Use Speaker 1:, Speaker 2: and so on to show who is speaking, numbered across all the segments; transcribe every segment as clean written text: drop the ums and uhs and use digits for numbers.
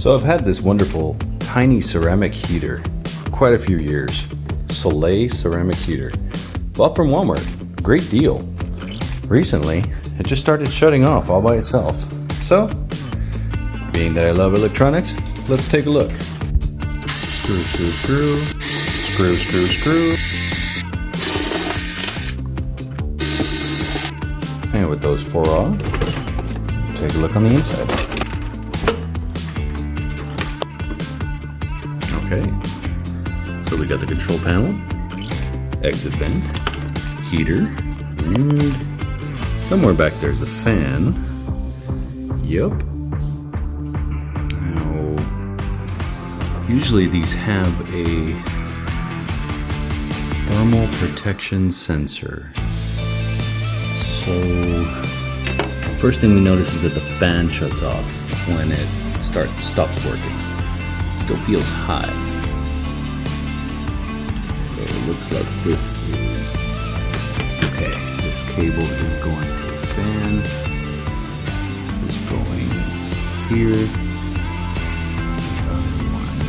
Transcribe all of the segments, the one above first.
Speaker 1: So I've had this wonderful tiny ceramic heater for quite a few years. Soleil ceramic heater. Bought from Walmart. Great deal. Recently, it just started shutting off all by itself. So, being that I love electronics, let's take a look. Screw, screw, screw. Screw, screw, screw. And with those four off, take a look on the inside. Okay, so we got the control panel, exit vent, heater, and somewhere back there's a fan. Yep. Now, usually these have a thermal protection sensor. So, first thing we notice is that the fan shuts off when it stops working. Still feels hot. So it looks like this is okay. This cable is going to the fan. Is going here. Other one.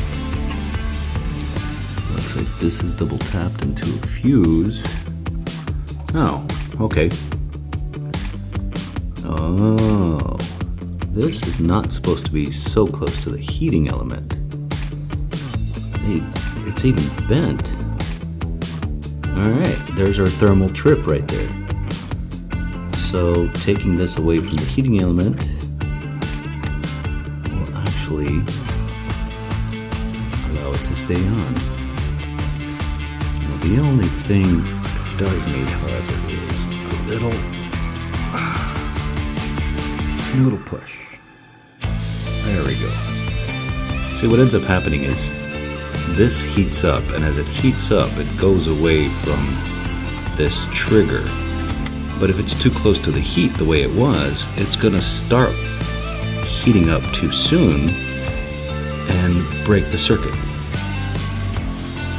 Speaker 1: Looks like this is double tapped into a fuse. Oh, okay. Oh, this is not supposed to be so close to the heating element. It's even bent. Alright, there's our thermal trip right there. So taking this away from the heating element will actually allow it to stay on. Well, the only thing it does need, however, is a little push. There we go. See, what ends up happening is this heats up, and as it heats up, it goes away from this trigger. But if it's too close to the heat the way it was, it's gonna start heating up too soon and break the circuit.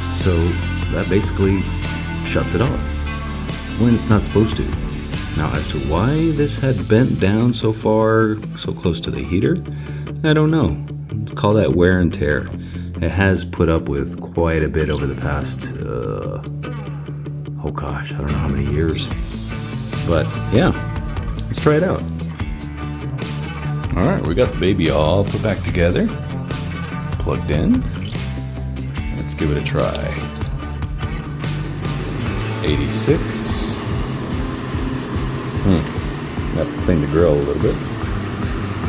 Speaker 1: So that basically shuts it off when it's not supposed to. Now, as to why this had bent down so far, so close to the heater, I don't know. Let's call that wear and tear. It has put up with quite a bit over the past, oh gosh, I don't know how many years. But yeah, let's try it out. All right, we got the baby all put back together, plugged in. Let's give it a try. 86. Have to clean the grill a little bit.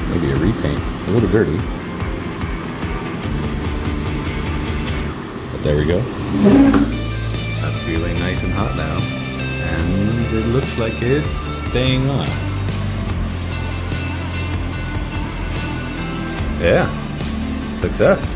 Speaker 1: Maybe a repaint, a little dirty. But there we go. That's feeling nice and hot now. And it looks like it's staying on. Yeah, success.